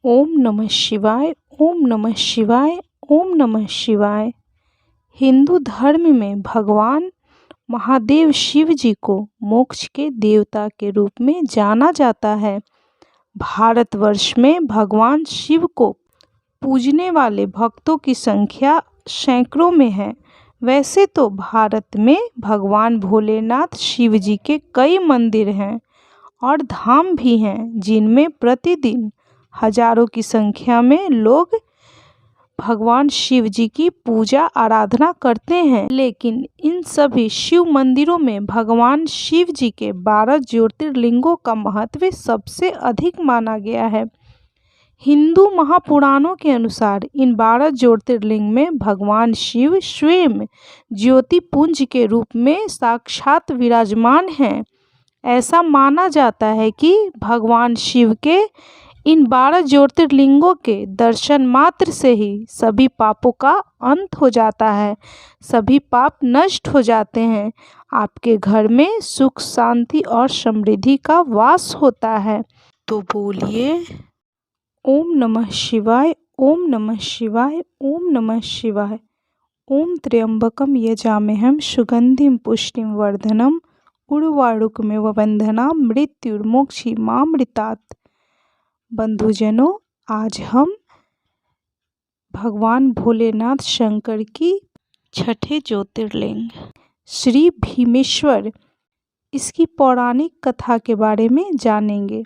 ओम नमः शिवाय। ओम नमः शिवाय। ओम नमः शिवाय। हिंदू धर्म में भगवान महादेव शिव जी को मोक्ष के देवता के रूप में जाना जाता है। भारतवर्ष में भगवान शिव को पूजने वाले भक्तों की संख्या सैकड़ों में है। वैसे तो भारत में भगवान भोलेनाथ शिव जी के कई मंदिर हैं और धाम भी हैं, जिनमें प्रतिदिन हजारों की संख्या में लोग भगवान शिव जी की पूजा आराधना करते हैं। लेकिन इन सभी शिव मंदिरों में भगवान शिव जी के 12 ज्योतिर्लिंगों का महत्व सबसे अधिक माना गया है। हिंदू महापुराणों के अनुसार इन 12 ज्योतिर्लिंग में भगवान शिव स्वयं ज्योतिपुंज के रूप में साक्षात विराजमान हैं। ऐसा माना जाता है कि भगवान शिव के इन 12 ज्योतिर्लिंगों के दर्शन मात्र से ही सभी पापों का अंत हो जाता है, सभी पाप नष्ट हो जाते हैं, आपके घर में सुख शांति और समृद्धि का वास होता है। तो बोलिए ओम नमः शिवाय। ओम नमः शिवाय। ओम नमः शिवाय। ओम त्र्यंबकम यजामहं सुगंधिं पुष्टिं वर्धनम उर्वारुकमिव बंधनान् मृत्युर्मोक्षीमामृतात्। बंधुजनों, आज हम भगवान भोलेनाथ शंकर की छठे ज्योतिर्लिंग श्री भीमेश्वर, इसकी पौराणिक कथा के बारे में जानेंगे।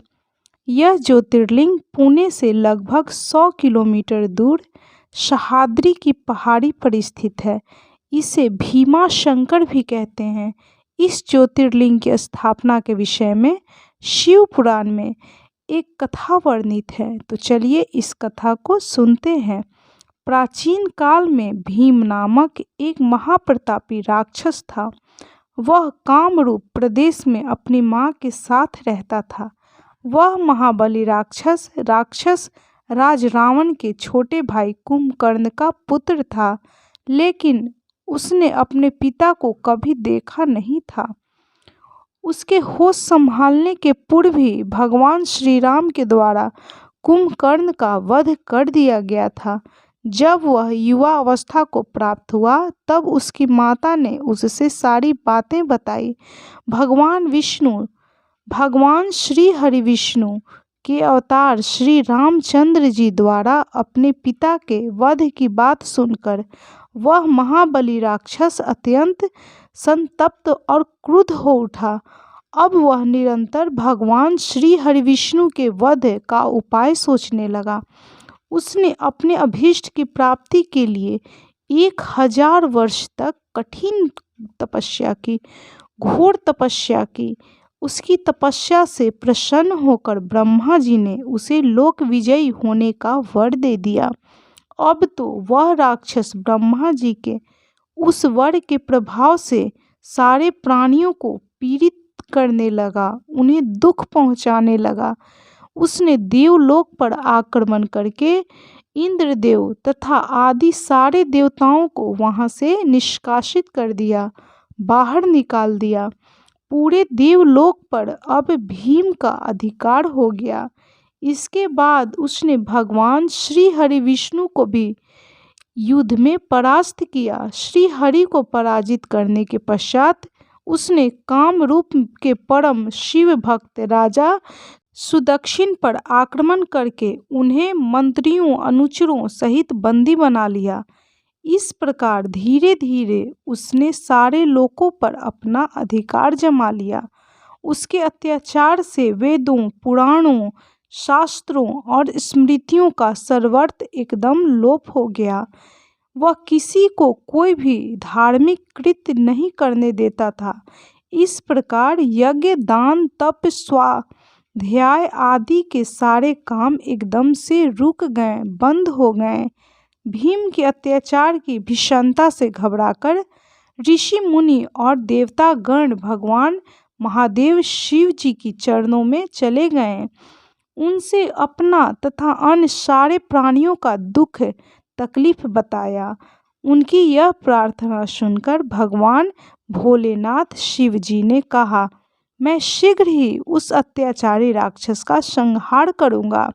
यह ज्योतिर्लिंग पुणे से लगभग 100 किलोमीटर दूर सह्याद्री की पहाड़ी पर स्थित है। इसे भीमा शंकर भी कहते हैं। इस ज्योतिर्लिंग की स्थापना के विषय में शिव पुराण में एक कथा वर्णित है, तो चलिए इस कथा को सुनते हैं। प्राचीन काल में भीम नामक एक महाप्रतापी राक्षस था। वह कामरूप प्रदेश में अपनी मां के साथ रहता था। वह महाबली राक्षस राज रावण के छोटे भाई कुंभकर्ण का पुत्र था, लेकिन उसने अपने पिता को कभी देखा नहीं था। उसके होश संभालने के पूर्व ही भगवान श्री राम के द्वारा कुंभकर्ण का वध कर दिया गया था। जब वह युवा अवस्था को प्राप्त हुआ, तब उसकी माता ने उससे सारी बातें बताई। भगवान श्री हरि विष्णु के अवतार श्री रामचंद्र जी द्वारा अपने पिता के वध की बात सुनकर वह महाबली राक्षस अत्यंत संतप्त और क्रुद्ध हो उठा। अब वह निरंतर भगवान श्री हरि विष्णु के वध का उपाय सोचने लगा। उसने अपने अभीष्ट की प्राप्ति के लिए 1000 वर्ष तक कठिन तपस्या की, घोर तपस्या की। उसकी तपस्या से प्रसन्न होकर ब्रह्मा जी ने उसे लोक विजयी होने का वर दे दिया। अब तो वह राक्षस ब्रह्मा जी के उस वर के प्रभाव से सारे प्राणियों को पीड़ित करने लगा, उन्हें दुख पहुंचाने लगा। उसने देवलोक पर आक्रमण करके इंद्रदेव तथा आदि सारे देवताओं को वहां से निष्कासित कर दिया, बाहर निकाल दिया। पूरे देवलोक पर अब भीम का अधिकार हो गया। इसके बाद उसने भगवान श्री हरि विष्णु को भी युद्ध में परास्त किया। श्री हरि को पराजित करने के पश्चात उसने कामरूप के परम शिव भक्त राजा सुदक्षिण पर आक्रमण करके उन्हें मंत्रियों अनुचरों सहित बंदी बना लिया। इस प्रकार धीरे धीरे उसने सारे लोकों पर अपना अधिकार जमा लिया। उसके अत्याचार से वेदों, पुराणों, शास्त्रों और स्मृतियों का सर्वत्र एकदम लोप हो गया। वह किसी को कोई भी धार्मिक कृत्य नहीं करने देता था। इस प्रकार यज्ञ, दान, तप, स्वाध्याय आदि के सारे काम एकदम से रुक गए, बंद हो गए। भीम के अत्याचार की भीषणता से घबराकर ऋषि मुनि और देवता गण भगवान महादेव शिव जी की चरणों में चले गए। उनसे अपना तथा अन्य सारे प्राणियों का दुख तकलीफ बताया। उनकी यह प्रार्थना सुनकर भगवान भोलेनाथ शिव जी ने कहा, मैं शीघ्र ही उस अत्याचारी राक्षस का संहार करूंगा।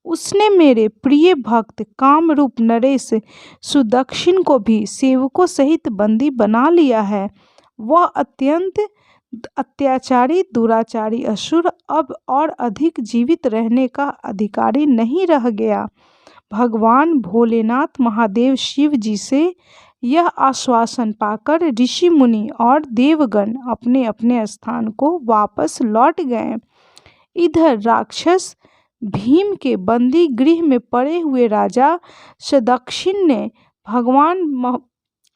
उसने मेरे प्रिय भक्त कामरूप नरेश सुदक्षिण को भी सेवकों सहित बंदी बना लिया है। वह अत्यंत अत्याचारी दुराचारी असुर अब और अधिक जीवित रहने का अधिकारी नहीं रह गया। भगवान भोलेनाथ महादेव शिव जी से यह आश्वासन पाकर ऋषि मुनि और देवगण अपने अपने स्थान को वापस लौट गए। इधर राक्षस भीम के बंदी गृह में पड़े हुए राजा सदक्षिण ने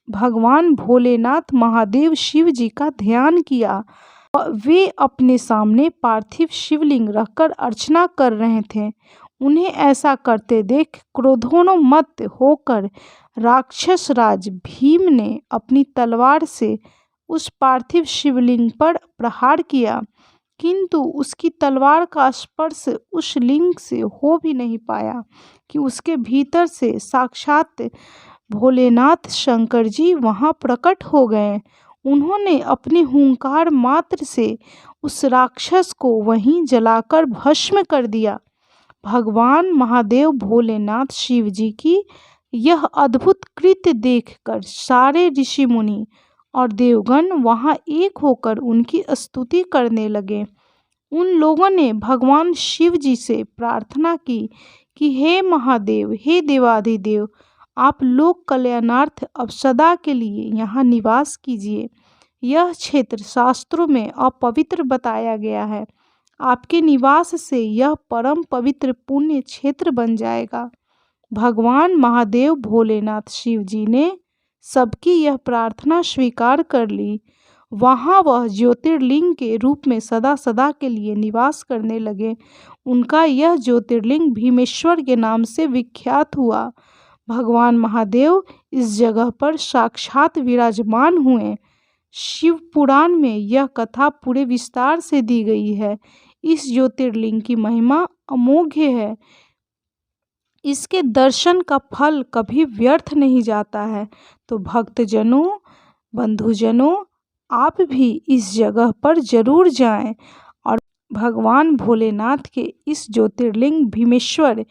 भगवान भोलेनाथ महादेव शिव जी का ध्यान किया। वे अपने सामने पार्थिव शिवलिंग रखकर अर्चना कर रहे थे। उन्हें ऐसा करते देख क्रोधोन्मत्त होकर राक्षस राज भीम ने अपनी तलवार से उस पार्थिव शिवलिंग पर प्रहार किया, किंतु उसकी तलवार का स्पर्श उस लिंग से हो भी नहीं पाया कि उसके भीतर से साक्षात भोलेनाथ शंकर जी वहाँ प्रकट हो गए। उन्होंने अपने हुंकार मात्र से उस राक्षस को वहीं जलाकर भस्म कर दिया। भगवान महादेव भोलेनाथ शिव जी की यह अद्भुत कृत्य देखकर सारे ऋषि मुनि और देवगण वहाँ एक होकर उनकी स्तुति करने लगे। उन लोगों ने भगवान शिव जी से प्रार्थना की कि हे महादेव, हे देवाधिदेव, आप लोक कल्याणार्थ अब सदा के लिए यहाँ निवास कीजिए। यह क्षेत्र शास्त्रों में अपवित्र बताया गया है। आपके निवास से यह परम पवित्र पुण्य क्षेत्र बन जाएगा। भगवान महादेव भोलेनाथ शिव जी ने सबकी यह प्रार्थना स्वीकार कर ली। वहाँ वह ज्योतिर्लिंग के रूप में सदा सदा के लिए निवास करने लगे। उनका यह ज्योतिर्लिंग भीमेश्वर के नाम से विख्यात हुआ। भगवान महादेव इस जगह पर साक्षात विराजमान हुए। शिव पुराण में यह कथा पूरे विस्तार से दी गई है। इस ज्योतिर्लिंग की महिमा अमोघ है। इसके दर्शन का फल कभी व्यर्थ नहीं जाता है। तो भक्तजनों, बंधुजनों, आप भी इस जगह पर जरूर जाएं और भगवान भोलेनाथ के इस ज्योतिर्लिंग भीमेश्वर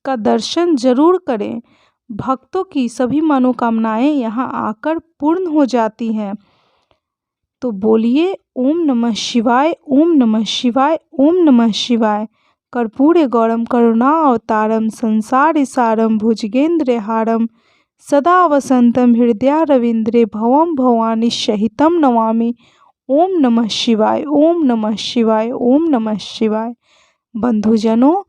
का दर्शन जरूर करें। भक्तों की सभी मनोकामनाएं यहाँ आकर पूर्ण हो जाती हैं। तो बोलिए ओम नमः शिवाय, ओम नमः शिवाय, ओम नमः शिवाय। कर्पूरे गौरम करुणावतारम संसार सारम भुजगेंद्रहारम सदा वसंतम हृदयारविंद्रे भवम भवानी सहितम नमामि। ओम नमः शिवाय, ओम नमः शिवाय, ओम नमः शिवाय। बंधुजनों,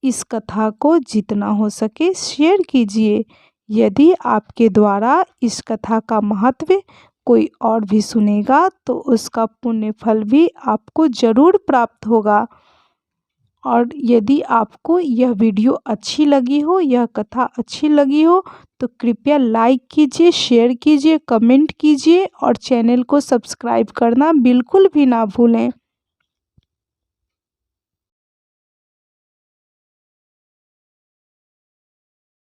इस कथा को जितना हो सके शेयर कीजिए। यदि आपके द्वारा इस कथा का महत्व कोई और भी सुनेगा तो उसका पुण्य फल भी आपको जरूर प्राप्त होगा। और यदि आपको यह वीडियो अच्छी लगी हो, यह कथा अच्छी लगी हो, तो कृपया लाइक कीजिए, शेयर कीजिए, कमेंट कीजिए और चैनल को सब्सक्राइब करना बिल्कुल भी ना भूलें।